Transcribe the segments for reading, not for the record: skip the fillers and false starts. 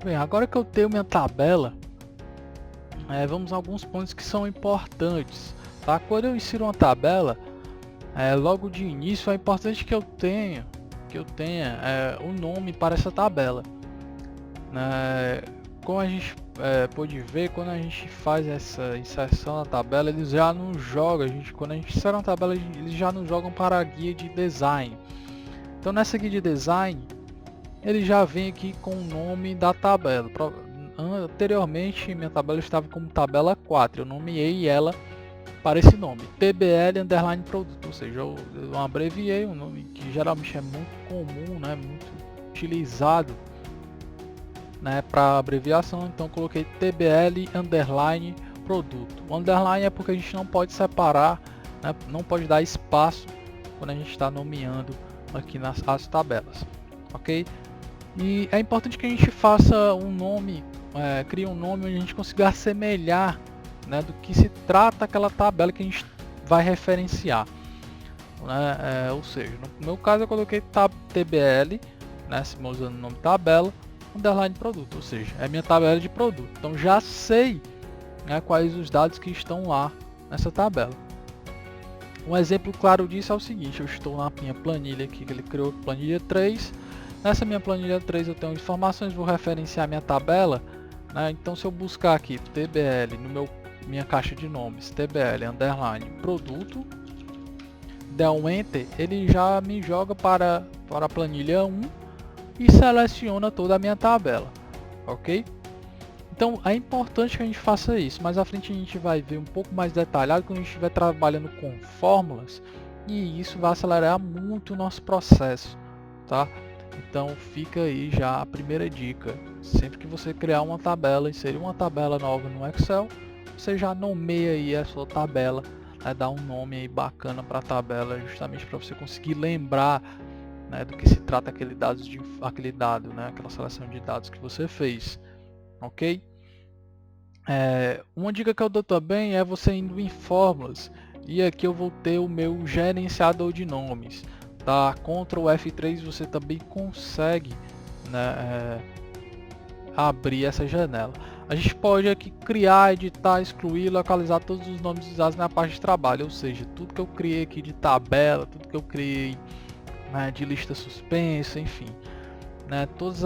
Bem, agora que eu tenho minha tabela, vamos a alguns pontos que são importantes, tá? Quando eu insiro uma tabela, logo de início é importante que eu tenha um nome para essa tabela, né? Como a gente pode ver, quando a gente faz essa inserção na tabela, eles já não jogam, quando a gente insere uma tabela, eles já não jogam para a guia de design. Então nessa guia de design, ele já vem aqui com o nome da tabela. Anteriormente minha tabela estava como tabela 4, eu nomeei ela para esse nome, TBL underline produto, ou seja, eu abreviei um nome que geralmente é muito comum, né, muito utilizado, né, para abreviação, então coloquei TBL underline produto. O underline é porque a gente não pode separar, né, não pode dar espaço quando a gente está nomeando aqui as tabelas, ok? E é importante que a gente faça um nome, crie um nome onde a gente consiga assemelhar, né, do que se trata aquela tabela que a gente vai referenciar, né? Ou seja, no meu caso eu coloquei TBL, né, usando o nome tabela, underline produto, ou seja, é minha tabela de produto. Então já sei, né, quais os dados que estão lá nessa tabela. Um exemplo claro disso é o seguinte: eu estou na minha planilha aqui, que ele criou, planilha 3. Nessa minha planilha 3 eu tenho informações, vou referenciar minha tabela, né? Então se eu buscar aqui TBL no minha caixa de nomes, TBL underline produto, der um enter, ele já me joga para a planilha 1 e seleciona toda a minha tabela, ok? Então é importante que a gente faça isso. Mais à frente a gente vai ver um pouco mais detalhado quando a gente estiver trabalhando com fórmulas, e isso vai acelerar muito o nosso processo, tá? Então fica aí já a primeira dica: sempre que você criar uma tabela, inserir uma tabela nova no Excel, você já nomeia aí a sua tabela, dá um nome aí bacana para a tabela, justamente para você conseguir lembrar, né, do que se trata aquele dado, né, aquela seleção de dados que você fez, ok? Uma dica que eu dou também é você indo em fórmulas, e aqui eu vou ter o meu gerenciador de nomes, tá? Ctrl F3 você também consegue, né, abrir essa janela. A gente pode aqui criar, editar, excluir, localizar todos os nomes usados na parte de trabalho, ou seja, tudo que eu criei aqui de tabela, tudo que eu criei, né, de lista suspensa, enfim, né, todos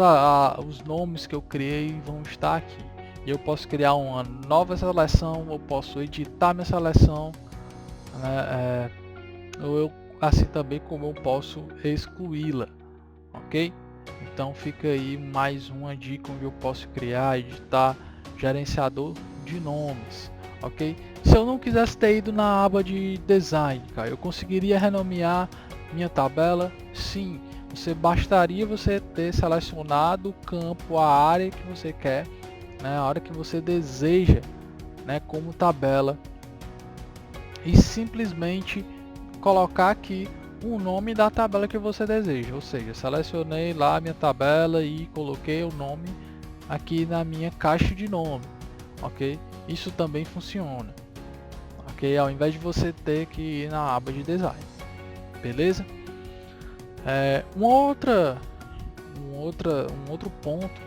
os nomes que eu criei vão estar aqui. Eu posso criar uma nova seleção, eu posso editar minha seleção, né, assim também como eu posso excluí-la, ok? Então fica aí mais uma dica onde eu posso criar, editar, gerenciador de nomes, ok? Se eu não quisesse ter ido na aba de design, cara, eu conseguiria renomear minha tabela? Sim, bastaria você ter selecionado o campo, a área que você quer, né, a área que você deseja, né, como tabela, e simplesmente colocar aqui o nome da tabela que você deseja, ou seja, selecionei lá a minha tabela e coloquei o nome aqui na minha caixa de nome, ok? Isso também funciona, ok? Ao invés de você ter que ir na aba de design, beleza? Um outro ponto,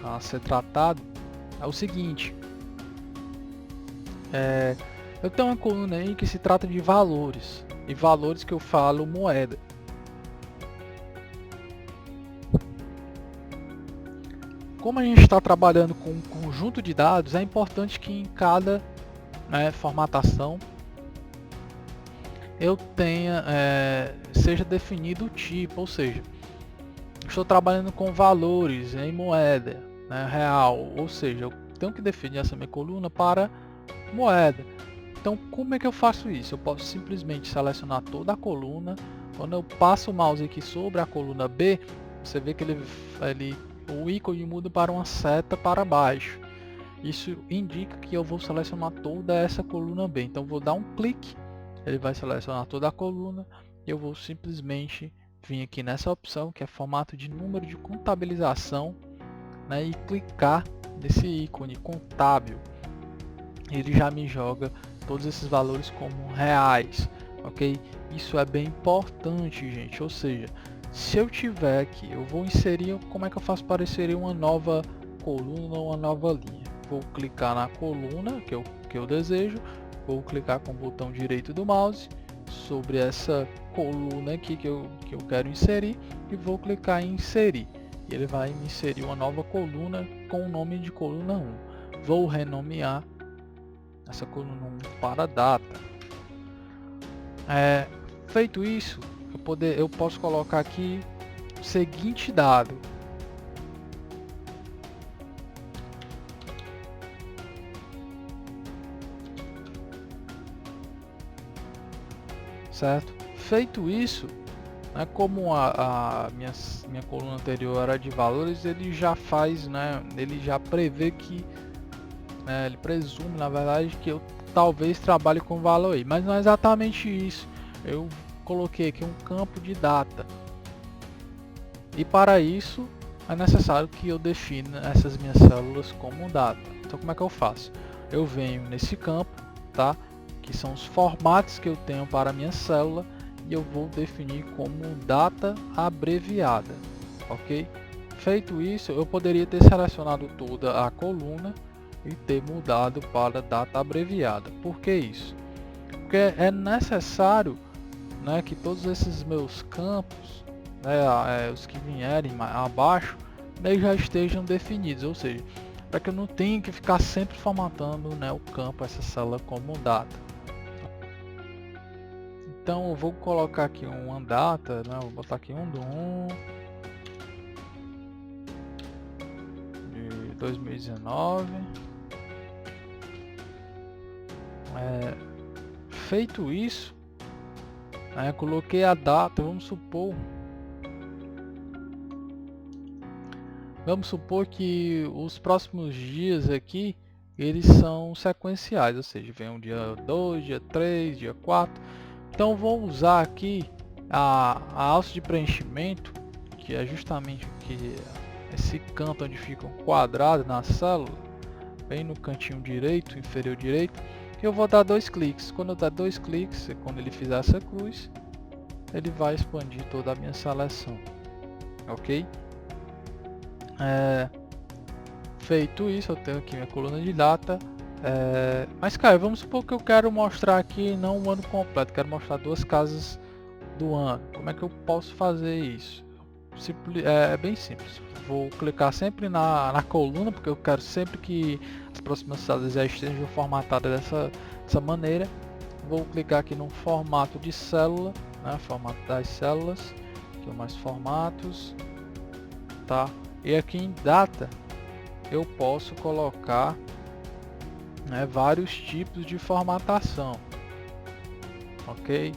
a ser tratado é o seguinte: eu tenho uma coluna aí que se trata de valores, e valores que eu falo moeda. Como a gente está trabalhando com um conjunto de dados, é importante que em cada, né, formatação eu tenha, seja definido o tipo, ou seja, estou trabalhando com valores em moeda, né, real, ou seja, eu tenho que definir essa minha coluna para moeda. Então como é que eu faço isso? Eu posso simplesmente selecionar toda a coluna. Quando eu passo o mouse aqui sobre a coluna B, você vê que o ícone muda para uma seta para baixo. Isso indica que eu vou selecionar toda essa coluna B. Então vou dar um clique, ele vai selecionar toda a coluna, e eu vou simplesmente vir aqui nessa opção que é formato de número de contabilização, né, e clicar nesse ícone contábil. Ele já me joga todos esses valores como reais, ok? Isso é bem importante, gente. Ou seja, se eu tiver aqui, eu vou inserir, como é que eu faço para inserir uma nova coluna ou uma nova linha. Vou clicar na coluna que eu desejo, vou clicar com o botão direito do mouse sobre essa coluna aqui que eu quero inserir e vou clicar em inserir. E ele vai me inserir uma nova coluna com o nome de coluna 1. Vou renomear essa coluna 1 para data. Feito isso, eu posso colocar aqui o seguinte dado. Certo? Feito isso, né, como a minha coluna anterior era de valores, ele já faz, né, ele já prevê que, ele presume na verdade que eu talvez trabalhe com valor aí, mas não é exatamente isso. Eu coloquei aqui um campo de data e para isso é necessário que eu defina essas minhas células como data. Então como é que eu faço? Eu venho nesse campo, tá? Que são os formatos que eu tenho para a minha célula e eu vou definir como data abreviada, ok? Feito isso, eu poderia ter selecionado toda a coluna e ter mudado para data abreviada. Por que isso? Porque é necessário, né, que todos esses meus campos, né, os que vierem abaixo, né, já estejam definidos, ou seja, para que eu não tenha que ficar sempre formatando, né, o campo, essa célula como data. Então eu vou colocar aqui uma data, né? Vou botar aqui 1/1 de 2019. Feito isso, coloquei a data. Vamos supor que os próximos dias aqui eles são sequenciais, ou seja, vem um dia 2, dia 3, dia 4. Então vou usar aqui a alça de preenchimento, que é justamente aqui, esse canto onde fica um quadrado na célula, bem no cantinho direito, inferior direito, que eu vou dar 2 cliques. Quando eu der 2 cliques, quando ele fizer essa cruz, ele vai expandir toda a minha seleção, ok? Feito isso, eu tenho aqui minha coluna de data. Mas cara, vamos supor que eu quero mostrar aqui não o ano completo, quero mostrar 2 casas do ano. Como é que eu posso fazer isso? É bem simples. Vou clicar sempre na coluna, porque eu quero sempre que as próximas casas já estejam formatadas dessa maneira. Vou clicar aqui no formato de célula, né? Formato das células, aqui é mais formatos, tá? E aqui em data eu posso colocar, né, vários tipos de formatação, ok?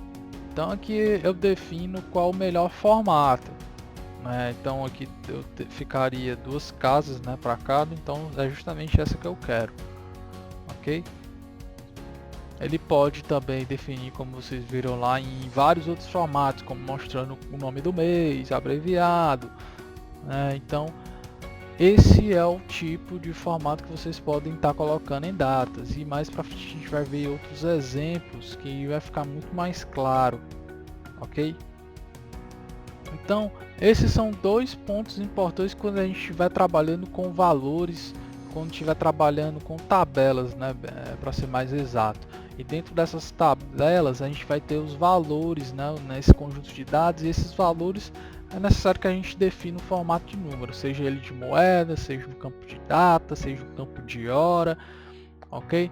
Então aqui eu defino qual o melhor formato, né? Então aqui eu ficaria 2 casas, né, para cada, então é justamente essa que eu quero, ok? Ele pode também definir, como vocês viram lá, em vários outros formatos, como mostrando o nome do mês, abreviado, né? Então esse é o tipo de formato que vocês podem estar colocando em datas, e mais para frente a gente vai ver outros exemplos que vai ficar muito mais claro, ok? Então esses são 2 pontos importantes quando a gente estiver trabalhando com valores, quando estiver trabalhando com tabelas, né, para ser mais exato. E dentro dessas tabelas a gente vai ter os valores, né, nesse conjunto de dados, e esses valores é necessário que a gente defina o formato de número, seja ele de moeda, seja no campo de data, seja no campo de hora, ok?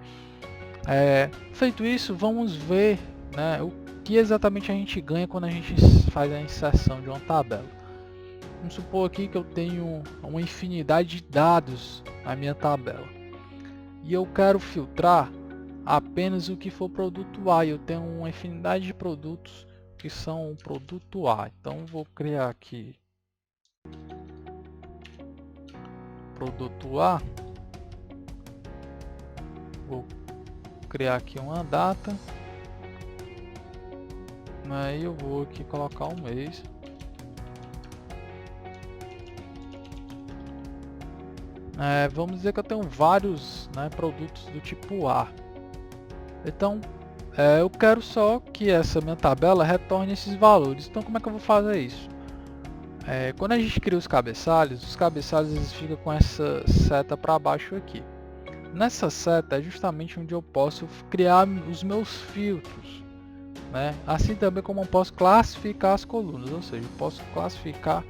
Feito isso, vamos ver, né, o que exatamente a gente ganha quando a gente faz a inserção de uma tabela. Vamos supor aqui que eu tenho uma infinidade de dados na minha tabela e eu quero filtrar apenas o que for produto A. Eu tenho uma infinidade de produtos que são o produto A. Então vou criar aqui produto A, vou criar aqui uma data, aí eu vou aqui colocar um mês, vamos dizer que eu tenho vários, né, produtos do tipo A. Então eu quero só que essa minha tabela retorne esses valores. Então como é que eu vou fazer isso? Quando a gente cria os cabeçalhos eles ficam com essa seta para baixo aqui. Nessa seta é justamente onde eu posso criar os meus filtros, né? Assim também como eu posso classificar as colunas, ou seja, eu posso classificar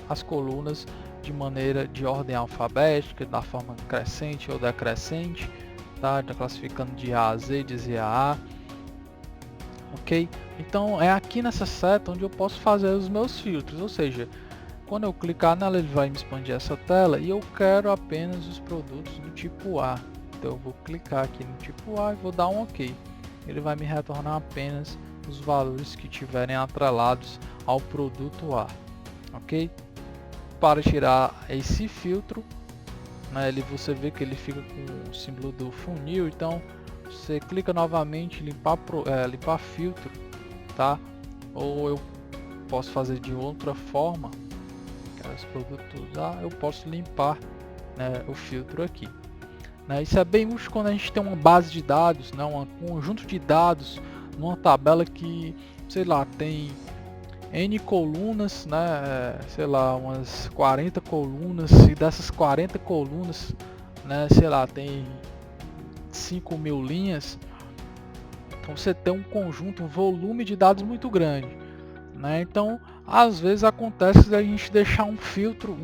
as colunas de maneira de ordem alfabética, da forma crescente ou decrescente, tá? Classificando de A a Z, de Z a A, ok? Então é aqui nessa seta onde eu posso fazer os meus filtros, ou seja, quando eu clicar nela ele vai me expandir essa tela e eu quero apenas os produtos do tipo A. Então eu vou clicar aqui no tipo A e vou dar um OK. Ele vai me retornar apenas os valores que tiverem atrelados ao produto A, ok? Para tirar esse filtro, né, você vê que ele fica com o símbolo do funil, então você clica novamente em limpar filtro, tá? Ou eu posso fazer de outra forma, os produtos A, eu posso limpar, né, o filtro aqui. Isso é bem útil quando a gente tem uma base de dados, né, um conjunto de dados numa tabela que, sei lá, tem N colunas, né, sei lá, umas 40 colunas, e dessas 40 colunas, né, sei lá, tem 5.000 linhas, então você tem um conjunto, um volume de dados muito grande, né? Então às vezes acontece da gente deixar um filtro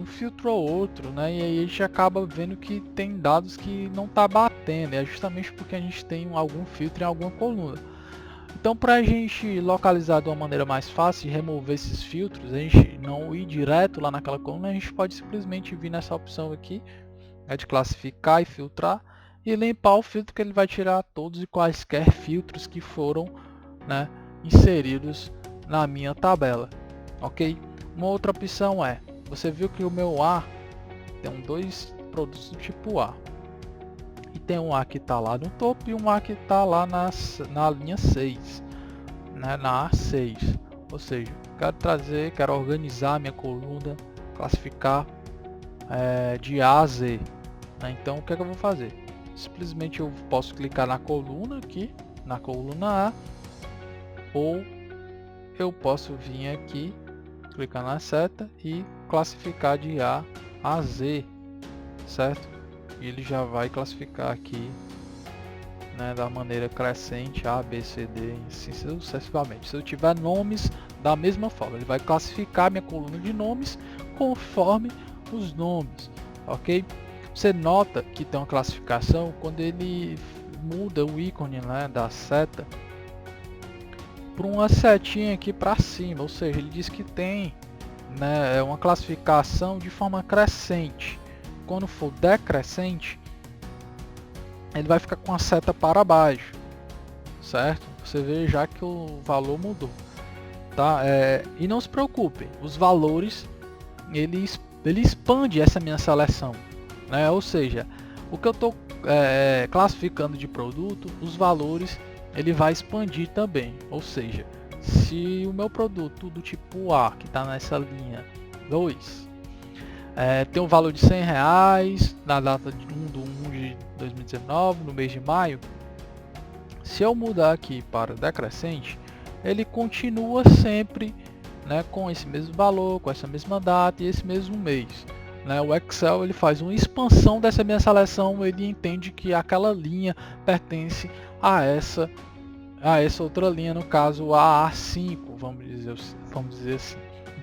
ou outro, né? E aí a gente acaba vendo que tem dados que não tá batendo, é justamente porque a gente tem algum filtro em alguma coluna. Então, para a gente localizar de uma maneira mais fácil e remover esses filtros, a gente não ir direto lá naquela coluna, a gente pode simplesmente vir nessa opção aqui, de classificar e filtrar, e limpar o filtro, que ele vai tirar todos e quaisquer filtros que foram, né, inseridos na minha tabela, ok? Uma outra opção é, você viu que o meu A tem dois produtos do tipo A, e tem um A que está lá no topo e um A que está lá na linha 6, né, na A6, ou seja, quero organizar minha coluna, classificar de A a Z, né? Então o que é que eu vou fazer? Simplesmente eu posso clicar na coluna aqui, na coluna A, ou eu posso vir aqui, clicar na seta e classificar de A a Z, certo? E ele já vai classificar aqui, né, da maneira crescente, A, B, C, D, assim sucessivamente. Se eu tiver nomes, da mesma forma, ele vai classificar minha coluna de nomes conforme os nomes, ok? Você nota que tem uma classificação quando ele muda o ícone, né, da seta para uma setinha aqui para cima, ou seja, ele diz que tem, né, uma classificação de forma crescente. Quando for decrescente, ele vai ficar com a seta para baixo, certo? Você vê já que o valor mudou, tá? E não se preocupe, os valores ele expande essa minha seleção, né? Ou seja, o que eu estou classificando de produto, os valores ele vai expandir também. Ou seja, se o meu produto do tipo A, que está nessa linha 2, tem um valor de R$100 na data de 1/1 de 2019, no mês de maio, se eu mudar aqui para decrescente, ele continua sempre, né, com esse mesmo valor, com essa mesma data e esse mesmo mês, né? O Excel ele faz uma expansão dessa minha seleção, ele entende que aquela linha pertence a essa outra linha, no caso a A5, vamos dizer assim.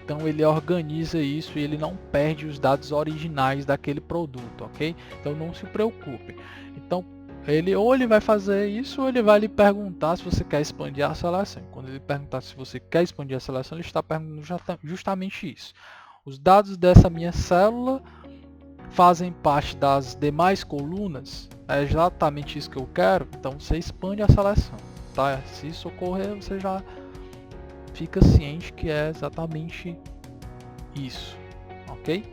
Então ele organiza isso e ele não perde os dados originais daquele produto, ok? Então não se preocupe. Então ele vai fazer isso, ou ele vai lhe perguntar se você quer expandir a seleção. Quando ele perguntar se você quer expandir a seleção, ele está perguntando justamente isso. Os dados dessa minha célula fazem parte das demais colunas, é exatamente isso que eu quero, então você expande a seleção, tá? Se isso ocorrer, você já fica ciente que é exatamente isso, ok?